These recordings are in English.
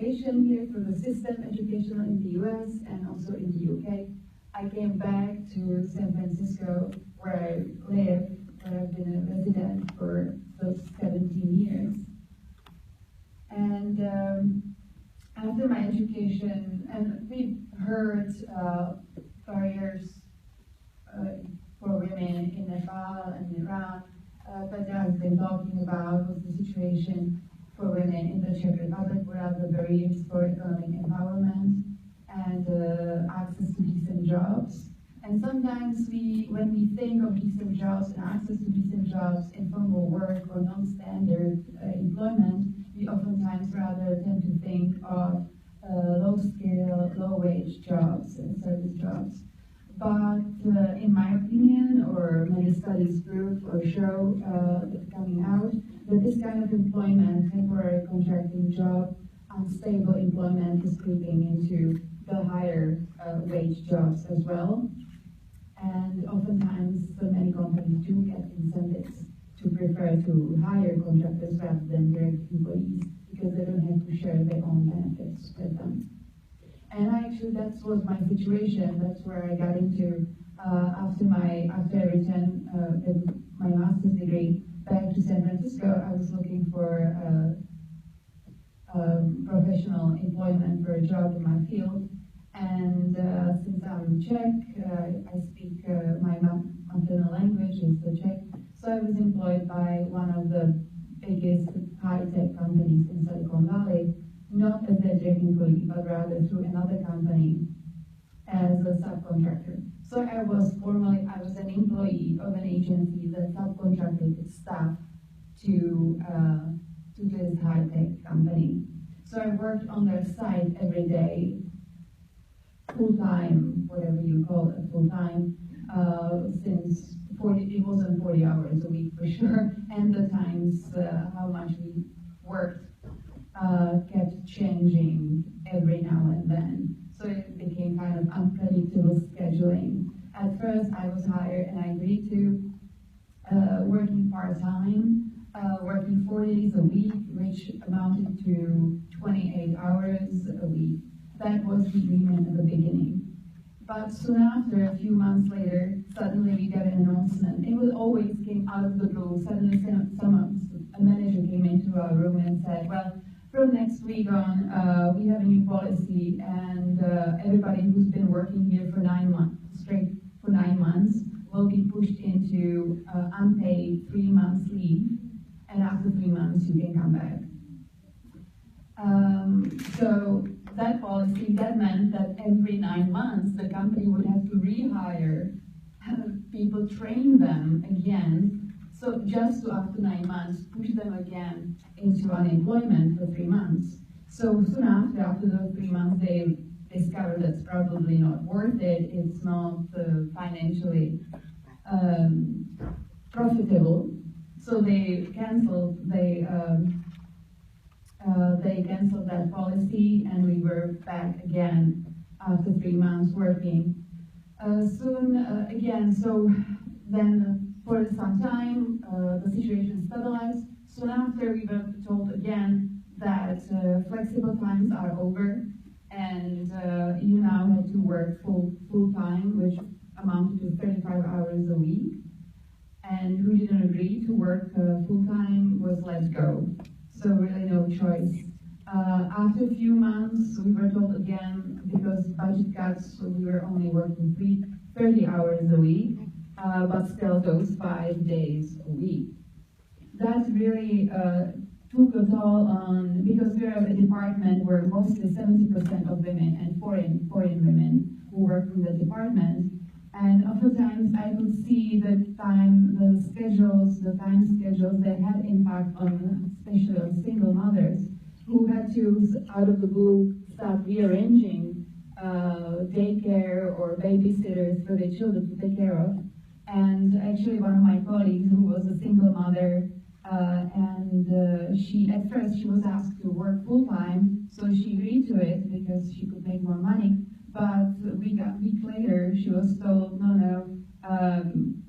education here through the system, educational in the US and also in the UK. I came back to San Francisco, where I live, where I've been a resident for those 17 years. And after my education, and we've heard barriers for women in Nepal and Iran, but I've been talking about was the situation for women in the Czech Republic, what are the barriers for economic empowerment and access to decent jobs. And sometimes when we think of decent jobs and access to decent jobs, informal work or non-standard employment, we oftentimes rather tend to think of low-scale, low-wage jobs and service jobs. But in my opinion, or many studies prove or show coming out, that this kind of employment, temporary contracting job, unstable employment is creeping into the higher wage jobs as well. And oftentimes, so many companies do get incentives to prefer to hire contractors rather than direct employees because they don't have to share their own benefits with them. And actually, that was my situation. That's where I got into after I returned with my master's degree back to San Francisco. I was looking for professional employment for a job in my field. And since I'm Czech, I speak my maternal language is the Czech. So I was employed by one of the biggest high-tech companies in Silicon Valley, not as a direct employee, but rather through another company as a subcontractor. So I was an employee of an agency that subcontracted its staff to this high-tech company. So I worked on their site every day, full-time, whatever you call it, full-time, since it wasn't 40 hours a week for sure, and the times, how much we worked, kept changing every now and then. So it became kind of unpredictable scheduling. At first, I was hired and I agreed to working part-time, working 4 days a week, which amounted to 28 hours a week. That was the agreement at the beginning. But soon after, a few months later, suddenly we got an announcement. It always came out of the blue. Suddenly a manager came into our room and said, well, from next week on, we have a new policy, and everybody who's been working here for 9 months, straight for 9 months, will be pushed into unpaid 3 months leave, and after 3 months you can come back. So that policy, that meant that every 9 months the company would have to rehire people, train them again, so just to after 9 months push them again into unemployment for 3 months. So soon after those 3 months, they discovered that's probably not worth it. It's not financially profitable. So they canceled. They canceled that policy, and we were back again after 3 months working. So then for some time, the situation stabilized. Soon after, we were told again that flexible times are over, and you now had to work full time, which amounted to 35 hours a week. And who didn't agree to work full time was let go. So really no choice. After a few months, we were told again, because budget cuts, so we were only working 30 hours a week, but still those 5 days a week. That really took a toll on, because we are a department where mostly 70% of women and foreign women who work in the department. And oftentimes I could see the time schedules, they had impact on, especially on single mothers who had to, out of the blue, start rearranging daycare or babysitters for their children to take care of. And actually one of my colleagues who was a single mother, at first she was asked to work full-time, so she agreed to it because she could make more money. But a week later, she was told, no,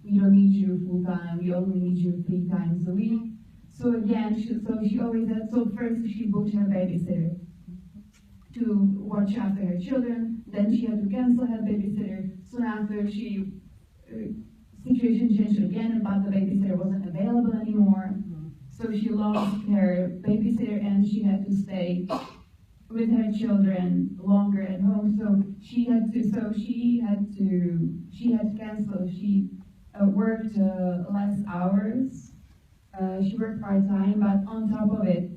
we don't need you full-time, we only need you 3 times a week. So again, she always had, so first she booked her babysitter. to watch after her children. Then she had to cancel her babysitter. Soon after, situation changed again, but the babysitter wasn't available anymore. So she lost her babysitter, and she had to stay with her children longer at home. So she had to cancel. She worked less hours. She worked part-time, but on top of it,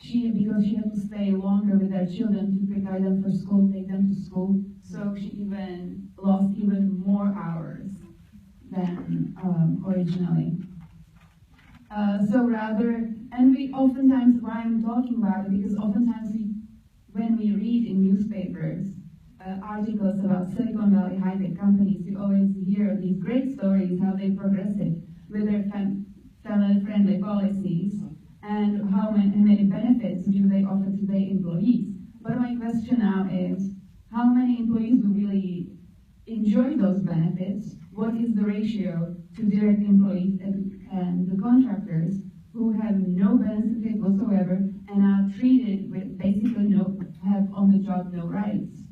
because she had to stay longer with her children to prepare them for school, take them to school, so she even lost even more hours than originally. And we oftentimes, why I'm talking about it, because oftentimes when we read in newspapers articles about Silicon Valley high-tech companies, we always hear these great stories, how they progressed with their family-friendly policies, and how many benefits do they offer to their employees. But my question now is, how many employees will really enjoy those benefits? What is the ratio to direct employees and the contractors who have no benefit whatsoever and are treated with basically have on the job no rights?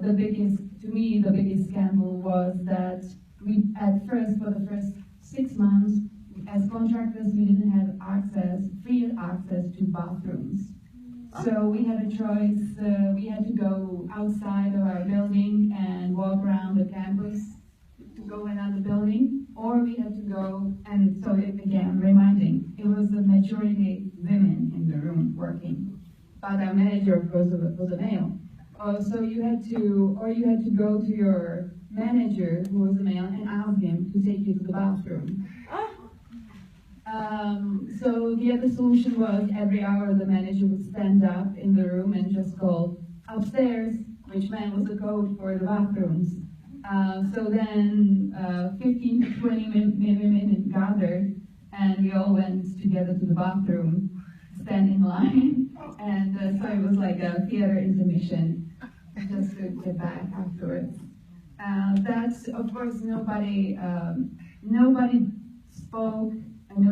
The biggest scandal was that for the first 6 months, as contractors, we didn't have free access to bathrooms. So we had a choice. We had to go outside of our building and walk around the campus to go another building, or we had to go, and so again, reminding, it was a majority women in the room working, but our manager, of course, was a male. So you had to go to your manager, who was a male, and ask him to take you to the bathroom. So the other solution was every hour the manager would stand up in the room and just call upstairs, which meant was the code for the bathrooms. So then 15 to 20 women gathered, and we all went together to the bathroom, stand in line, and so it was like a theater intermission, just to get back afterwards. That's, of course, nobody spoke, and